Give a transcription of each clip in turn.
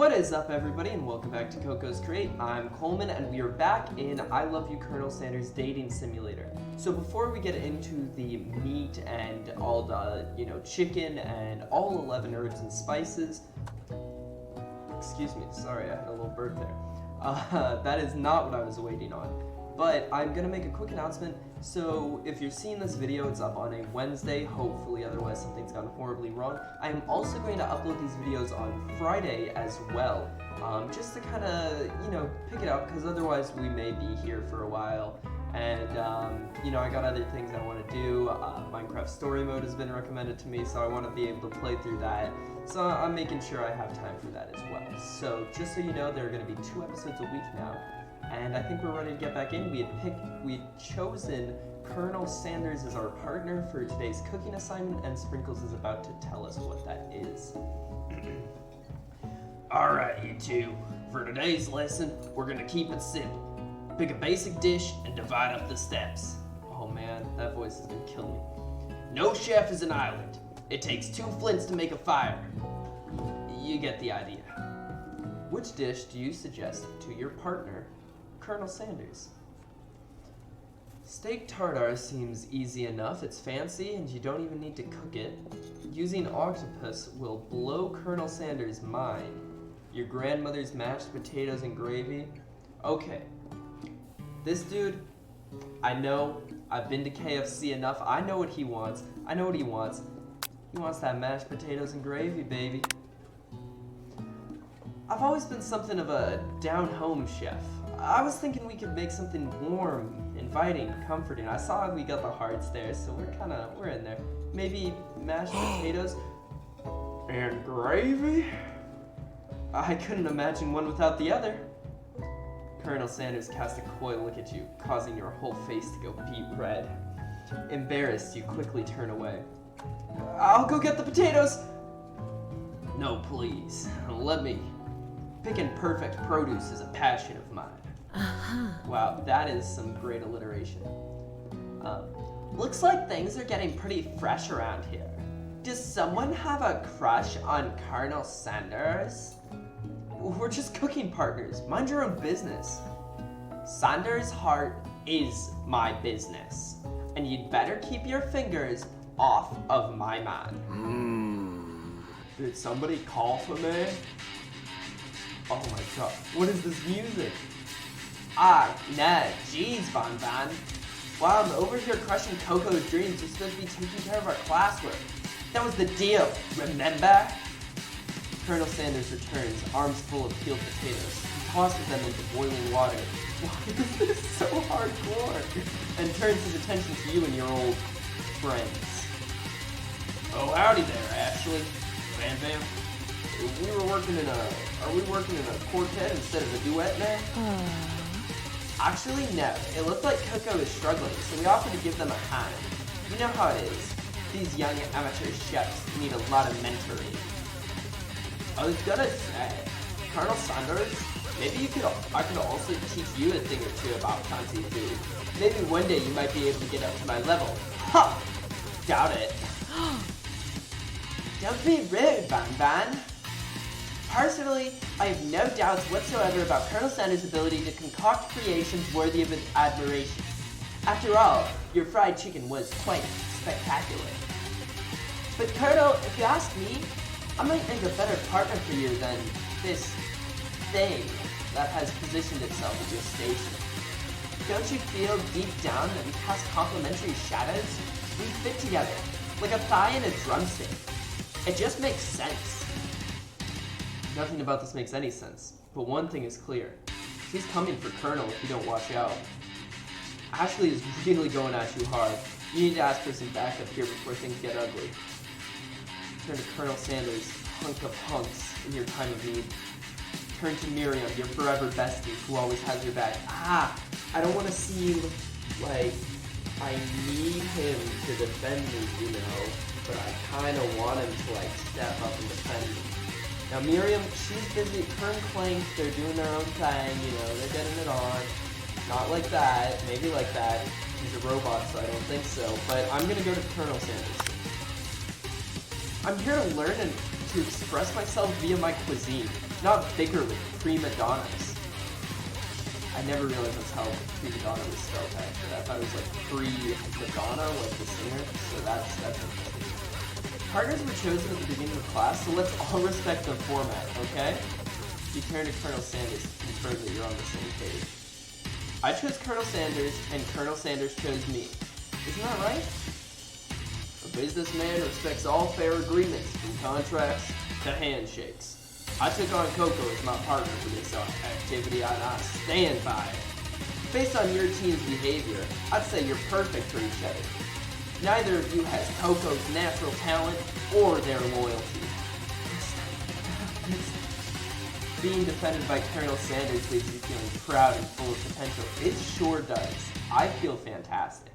What is up, everybody, and welcome back to Coco's Crate. I'm Coleman, and we are back in I Love You, Colonel Sanders Dating Simulator. So before we get into the meat and all the, chicken and all 11 herbs and spices, excuse me, sorry, I had a little burp there. That is not what I was waiting on. But I'm gonna make a quick announcement. So if you're seeing this video, it's up on a Wednesday, hopefully, otherwise something's gone horribly wrong. I am also going to upload these videos on Friday as well, just to kind of, pick it up, because otherwise we may be here for a while. And, I got other things I want to do. Minecraft Story Mode has been recommended to me, so I want to be able to play through that. So I'm making sure I have time for that as well. So just so you know, there are going to be 2 episodes a week now. And I think we're ready to get back in. We had chosen Colonel Sanders as our partner for today's cooking assignment, and Sprinkles is about to tell us what that is. Alright, you two. For today's lesson, we're gonna keep it simple. Pick a basic dish and divide up the steps. Oh man, that voice is gonna kill me. No chef is an island. It takes 2 flints to make a fire. You get the idea. Which dish do you suggest to your partner, Colonel Sanders? Steak tartare seems easy enough. It's fancy and you don't even need to cook it. Using octopus will blow Colonel Sanders' mind. Your grandmother's mashed potatoes and gravy? Okay. This dude, I know. I've been to KFC enough. I know what he wants. He wants that mashed potatoes and gravy, baby. I've always been something of a down-home chef. I was thinking we could make something warm, inviting, comforting. I saw we got the hearts there, so we're in there. Maybe mashed potatoes and gravy? I couldn't imagine one without the other. Colonel Sanders cast a coy look at you, causing your whole face to go beet red. Embarrassed, you quickly turn away. I'll go get the potatoes! No, please. Let me. Picking perfect produce is a passion of mine. Wow, that is some great alliteration. Looks like things are getting pretty fresh around here. Does someone have a crush on Colonel Sanders? We're just cooking partners. Mind your own business. Sanders' heart is my business. And you'd better keep your fingers off of my man. Did somebody call for me? Oh my god, what is this music? Ah, nah, jeez, Van. While I'm over here crushing Coco's dreams, you're supposed to be taking care of our classwork. That was the deal, remember? Colonel Sanders returns, arms full of peeled potatoes. He tosses them into boiling water. Why is this so hardcore? And turns his attention to you and your old friends. Oh, howdy there, Ashley. Van. Are we working in a quartet instead of a duet now? Actually, no. It looked like Coco is struggling, so we offered to give them a hand. You know how it is. These young amateur chefs need a lot of mentoring. I was gonna say, Colonel Sanders, maybe I could also teach you a thing or two about fancy food. Maybe one day you might be able to get up to my level. Ha! Doubt it. Don't be rude, Van. Personally, I have no doubts whatsoever about Colonel Sanders' ability to concoct creations worthy of admiration. After all, your fried chicken was quite spectacular. But Colonel, if you ask me, I might make a better partner for you than this thing that has positioned itself at your station. Don't you feel deep down that we cast complementary shadows? We fit together, like a thigh and a drumstick. It just makes sense. Nothing about this makes any sense, but one thing is clear. She's coming for Colonel if you don't watch out. Ashley is really going at you hard. You need to ask for some backup here before things get ugly. Turn to Colonel Sanders, hunk of hunks, in your time of need. Turn to Miriam, your forever bestie, who always has your back. I don't want to seem like I need him to defend me, but I kind of want him to, step up and defend me. Now Miriam, she's busy, her and Clank, they're doing their own thing, they're getting it on. Not like that, maybe like that. She's a robot, so I don't think so. But I'm gonna go to Colonel Sanders. I'm here to learn and to express myself via my cuisine. not bicker with prima donnas. I never realized that's how prima donna was spelled, actually. I thought it was like pre-Madonna, like the singer, so that's interesting. Partners were chosen at the beginning of class, so let's all respect the format, okay? You turn to Colonel Sanders to confirm that you're on the same page. I chose Colonel Sanders, and Colonel Sanders chose me. Isn't that right? A businessman respects all fair agreements, from contracts to handshakes. I took on Coco as my partner for this activity, and I stand by it. Based on your team's behavior, I'd say you're perfect for each other. Neither of you has Coco's natural talent or their loyalty. Being defended by Colonel Sanders leaves you feeling proud and full of potential. It sure does. I feel fantastic.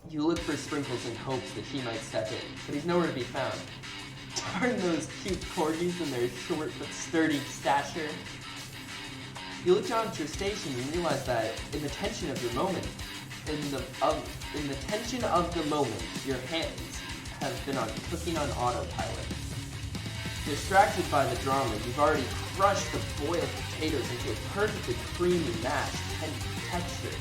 You look for Sprinkles in hopes that he might step in, but he's nowhere to be found. Darn those cute corgis and their short but sturdy stature. You look down at your station and realize that in the tension of your moment, in the tension of the moment, your hands have been cooking on autopilot. Distracted by the drama, you've already crushed the boiled potatoes into a perfectly creamy mashed texture,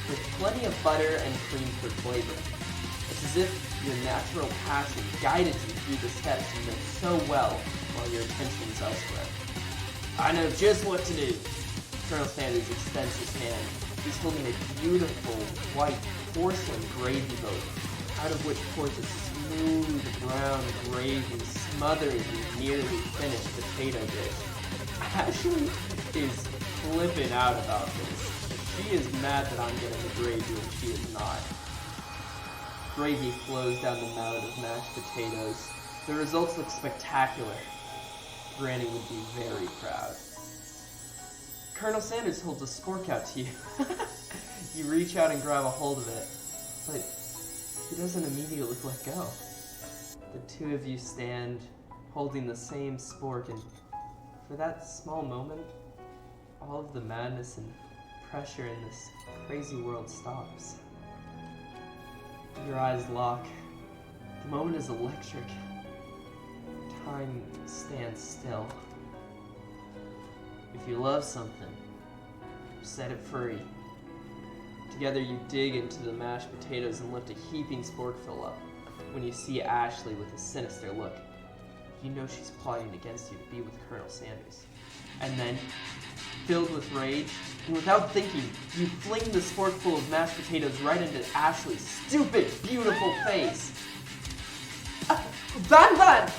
with plenty of butter and cream for flavor. It's as if your natural passion guided you through the steps and went so well while your attention is elsewhere. I know just what to do. Colonel Sanders extends his hand. He's holding a beautiful white porcelain gravy boat, out of which pours a smooth brown gravy smothered in nearly finished potato dish. Ashley is flipping out about this. She is mad that I'm getting the gravy and she is not. Gravy flows down the mound of mashed potatoes. The results look spectacular. Granny would be very proud. Colonel Sanders holds a spork out to you. You reach out and grab a hold of it, but he doesn't immediately let go. The two of you stand holding the same spork, and for that small moment, all of the madness and pressure in this crazy world stops. Your eyes lock. The moment is electric. Time stands still. If you love something, set it free. Together you dig into the mashed potatoes and lift a heaping sporkful up. When you see Ashley with a sinister look, you know she's plotting against you to be with Colonel Sanders. And then, filled with rage, and without thinking, you fling the sporkful of mashed potatoes right into Ashley's stupid, beautiful face. Van!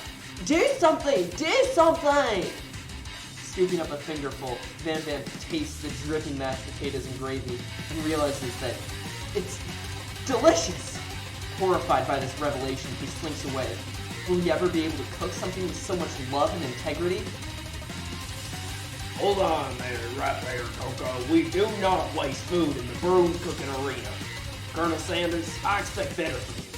Do something! Do something! Scooping up a fingerful, Van tastes the dripping mashed potatoes and gravy and realizes that it's delicious. Horrified by this revelation, he slinks away. Will he ever be able to cook something with so much love and integrity? Hold on there, right there, Coco. We do not waste food in the broom cooking arena. Colonel Sanders, I expect better from you.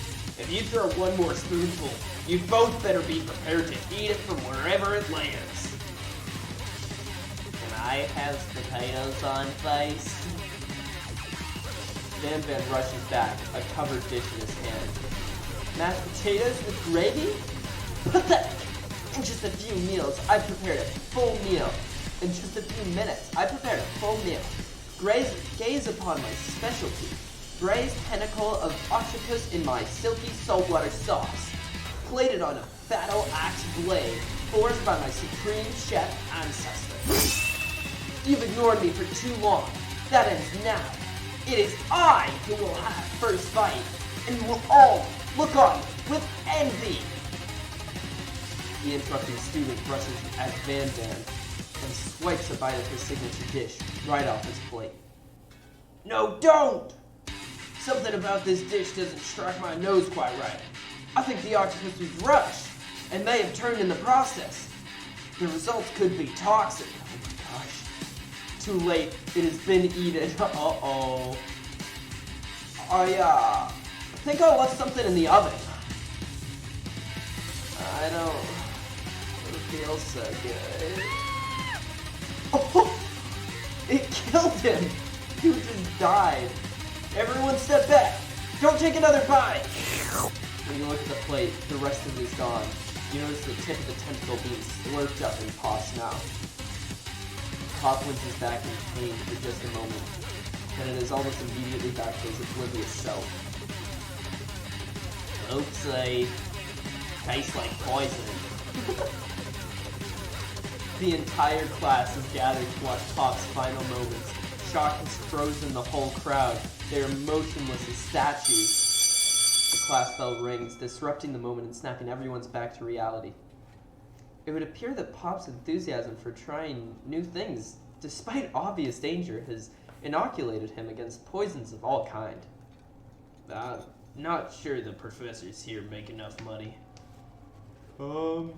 If you throw one more spoonful, you both better be prepared to eat it from wherever it lands. Can I have potatoes on face? Van rushes back, a covered dish in his hand. Mashed potatoes with gravy? Pathetic! In just a few meals, I prepared a full meal. In just a few minutes, I prepared a full meal. Gaze upon my specialty. Braised tentacle of octopus in my silky saltwater sauce. Plated on a battle axe blade, forged by my supreme chef ancestor. You've ignored me for too long. That ends now. It is I who will have first bite, and you will all look on with envy. The interrupting student rushes at Van and swipes a bite of his signature dish right off his plate. No, don't! Something about this dish doesn't strike my nose quite right. I think the octopus was rushed, and may have turned in the process. The results could be toxic. Oh my gosh. Too late. It has been eaten. Uh-oh. I think I left something in the oven. I don't feel so good. Oh! It killed him! He just died. Everyone step back! Don't take another bite! When you look at the plate, the rest of it is gone. You notice the tip of the tentacle being slurped up in Pop's mouth. Pop winces back in pain for just a moment, and it is almost immediately back to his oblivious self. Oopsie. Tastes like poison. The entire class is gathered to watch Pop's final moments. Shock has frozen the whole crowd. They are motionless as statues. The class bell rings, disrupting the moment and snapping everyone's back to reality. It would appear that Pop's enthusiasm for trying new things, despite obvious danger, has inoculated him against poisons of all kind. Not sure the professors here make enough money. Hello?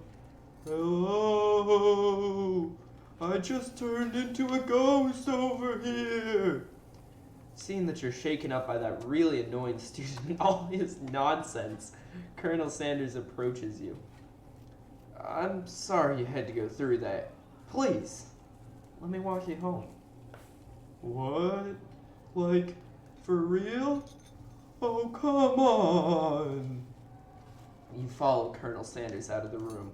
I just turned into a ghost over here. Seeing that you're shaken up by that really annoying student and all his nonsense, Colonel Sanders approaches you. I'm sorry you had to go through that. Please, let me walk you home. What? Like, for real? Oh, come on. You follow Colonel Sanders out of the room.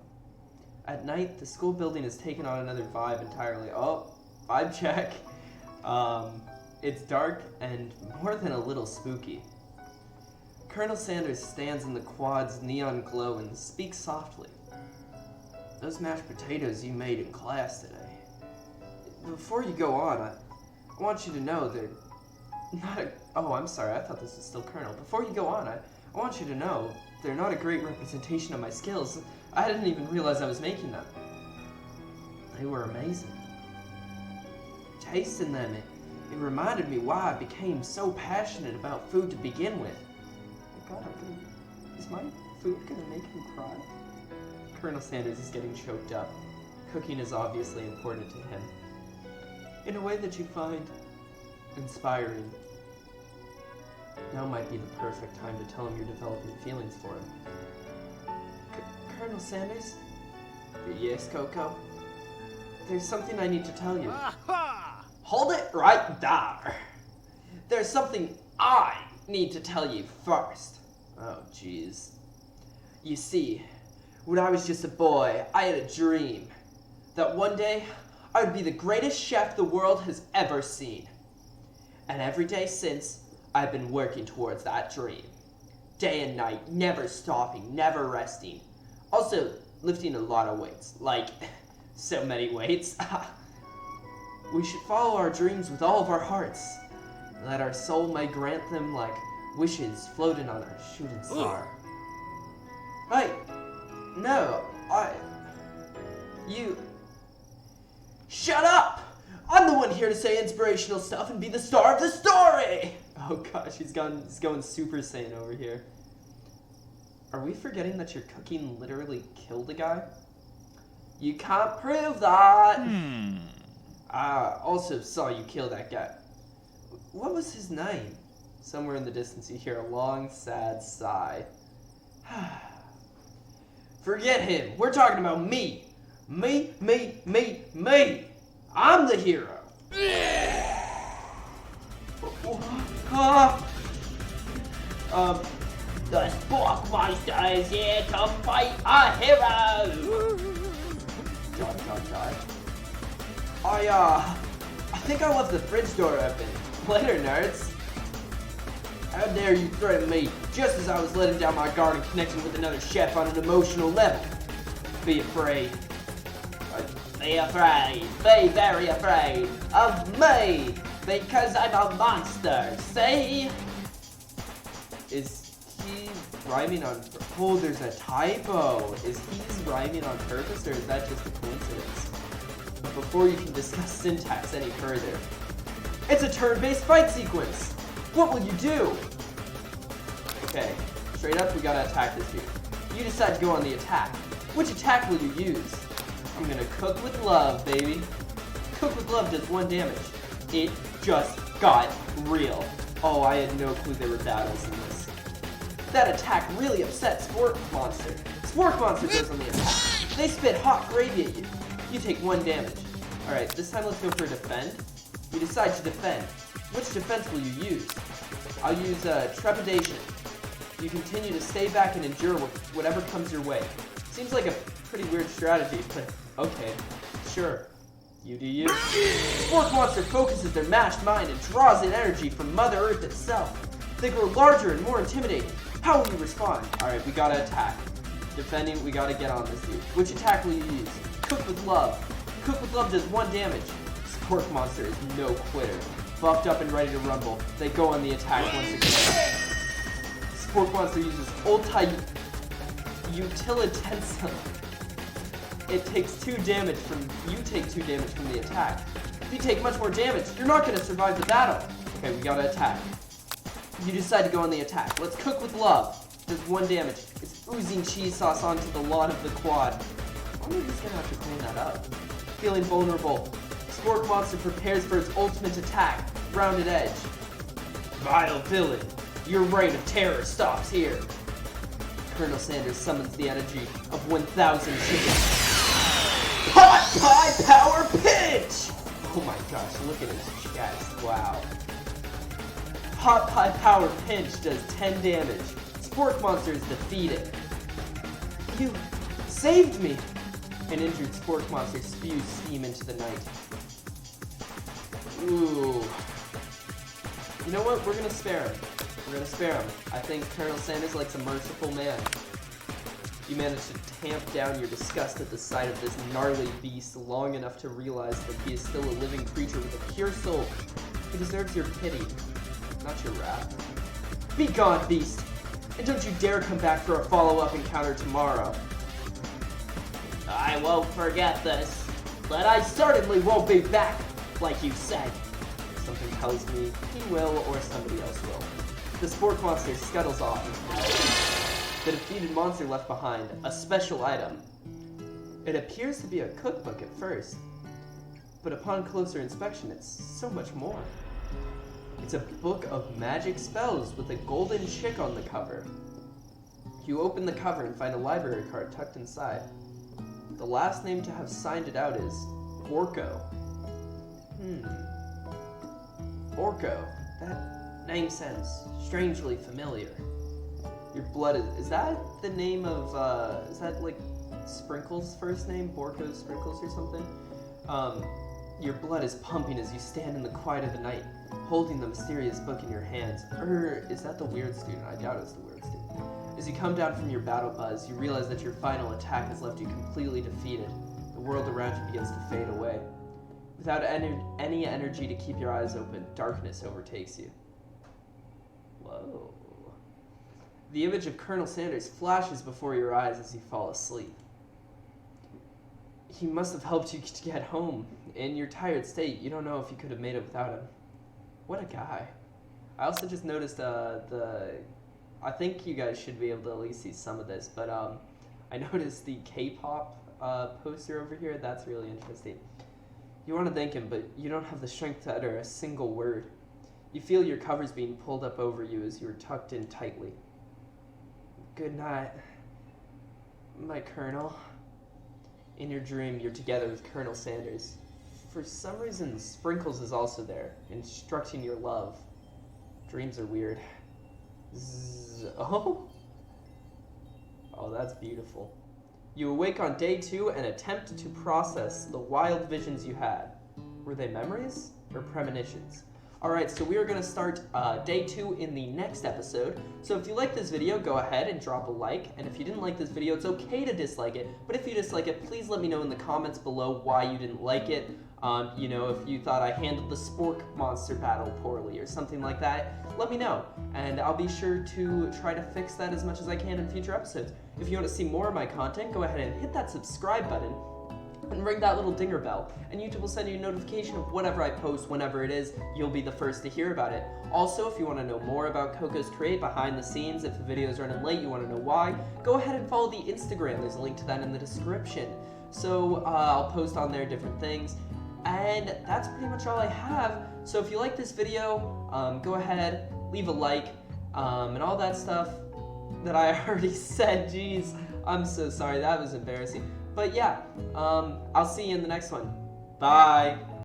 At night, the school building has taken on another vibe entirely. Oh, vibe check. It's dark and more than a little spooky. Colonel Sanders stands in the quad's neon glow and speaks softly. Those mashed potatoes you made in class today. Before you go on, I want you to know they're not oh, I'm sorry, I thought this was still Colonel. Before you go on, I want you to know they're not a great representation of my skills. I didn't even realize I was making them. They were amazing. Tasting them, it reminded me why I became so passionate about food to begin with. Oh God, is my food gonna make him cry? Colonel Sanders is getting choked up. Cooking is obviously important to him. In a way that you find inspiring. Now might be the perfect time to tell him you're developing feelings for him. Colonel Sanders? Yes, Coco? There's something I need to tell you. Hold it right there. There's something I need to tell you first. Oh, jeez. You see, when I was just a boy, I had a dream that one day I would be the greatest chef the world has ever seen. And every day since, I've been working towards that dream. Day and night, never stopping, never resting. Also, lifting a lot of weights. Like, so many weights. We should follow our dreams with all of our hearts, that our soul may grant them like wishes floating on a shooting star. Hey, no, you... Shut up! I'm the one here to say inspirational stuff and be the star of the story! Oh gosh, he's going Super Saiyan over here. Are we forgetting that your cooking literally killed a guy? You can't prove that! I also saw you kill that guy. What was his name? Somewhere in the distance you hear a long, sad sigh. Forget him. We're talking about me. Me. I'm the hero. The Spork Monster is here to fight a hero! I think I left the fridge door open. Later, nerds. How dare you threaten me just as I was letting down my guard and connecting with another chef on an emotional level? Be afraid. Be afraid. Be very afraid of me! Because I'm a monster, see? Is he rhyming on... Oh, there's a typo. Is he rhyming on purpose or is that just a coincidence? But before you can discuss syntax any further, it's a turn-based fight sequence! What will you do? Okay, straight up, we gotta attack this dude. You decide to go on the attack. Which attack will you use? I'm gonna cook with love, baby. Cook with love does 1 damage. It just got real. Oh, I had no clue there were battles in this. That attack really upset Spork Monster. Spork Monster goes on the attack. They spit hot gravy at you. You take 1 damage. Alright, this time let's go for defend. You decide to defend. Which defense will you use? I'll use trepidation. You continue to stay back and endure whatever comes your way. Seems like a pretty weird strategy, but okay, sure. You do you. Spork Monster focuses their mashed mind and draws in energy from Mother Earth itself. They grow larger and more intimidating. How will you respond? Alright, we gotta attack. Defending, we gotta get on this dude. Which attack will you use? Cook with Love. Cook with Love does 1 damage. Spork Monster is no quitter. Buffed up and ready to rumble. They go on the attack once again. Spork Monster uses Utilitensum. It takes 2 damage from, you take 2 damage from the attack. If you take much more damage, you're not gonna survive the battle. Okay, we gotta attack. You decide to go on the attack. Let's Cook with Love. Does 1 damage. It's oozing cheese sauce onto the lawn of the quad. I wonder if he's gonna have to clean that up. Feeling vulnerable, Spork Monster prepares for its ultimate attack, Rounded Edge. Vile villain, your reign of terror stops here. Colonel Sanders summons the energy of 1,000 chickens. Hot Pie Power Pinch! Oh my gosh, look at his chest, wow. Hot Pie Power Pinch does 10 damage. Spork Monster is defeated. You saved me! An injured Spork Monster spews steam into the night. Ooh. You know what? We're gonna spare him. We're gonna spare him. I think Colonel Sanders likes a merciful man. You managed to tamp down your disgust at the sight of this gnarly beast long enough to realize that he is still a living creature with a pure soul. He deserves your pity, not your wrath. Be gone, beast! And don't you dare come back for a follow-up encounter tomorrow. I won't forget this, but I certainly won't be back, like you said. Something tells me he will or somebody else will. The Spork Monster scuttles off. The defeated monster left behind a special item. It appears to be a cookbook at first, but upon closer inspection it's so much more. It's a book of magic spells with a golden chick on the cover. You open the cover and find a library card tucked inside. The last name to have signed it out is Coco. Orko. That name sounds strangely familiar. Your blood is that the name of, is that like Sprinkles' first name? Borko Sprinkles or something? Your blood is pumping as you stand in the quiet of the night, holding the mysterious book in your hands. Or is that the weird student? I doubt it's the weird student. As you come down from your battle buzz, you realize that your final attack has left you completely defeated. The world around you begins to fade away. Without any energy to keep your eyes open, darkness overtakes you. Whoa. The image of Colonel Sanders flashes before your eyes as you fall asleep. He must have helped you to get home. In your tired state, you don't know if you could have made it without him. What a guy. I also just noticed I think you guys should be able to at least see some of this, but I noticed the K-pop poster over here. That's really interesting. You want to thank him, but you don't have the strength to utter a single word. You feel your covers being pulled up over you as you are tucked in tightly. Good night, my Colonel. In your dream, you're together with Colonel Sanders. For some reason, Sprinkles is also there, instructing your love. Dreams are weird. Oh, that's beautiful. You awake on day 2 and attempt to process the wild visions you had. Were they memories or premonitions? Alright, so we are going to start day 2 in the next episode. So if you like this video, go ahead and drop a like. And if you didn't like this video, it's okay to dislike it. But if you dislike it, please let me know in the comments below why you didn't like it. You know, if you thought I handled the Spork Monster battle poorly or something like that, let me know. And I'll be sure to try to fix that as much as I can in future episodes. If you want to see more of my content, go ahead and hit that subscribe button and ring that little dinger bell, and YouTube will send you a notification of whatever I post whenever it is. You'll be the first to hear about it. Also, if you want to know more about Coco's Create behind the scenes, if the video is running late, you want to know why, go ahead and follow the Instagram. There's a link to that in the description. So I'll post on there different things, and that's pretty much all I have. So if you like this video, go ahead, leave a like, and all that stuff that I already said. Jeez, I'm so sorry, that was embarrassing. But yeah, I'll see you in the next one. Bye.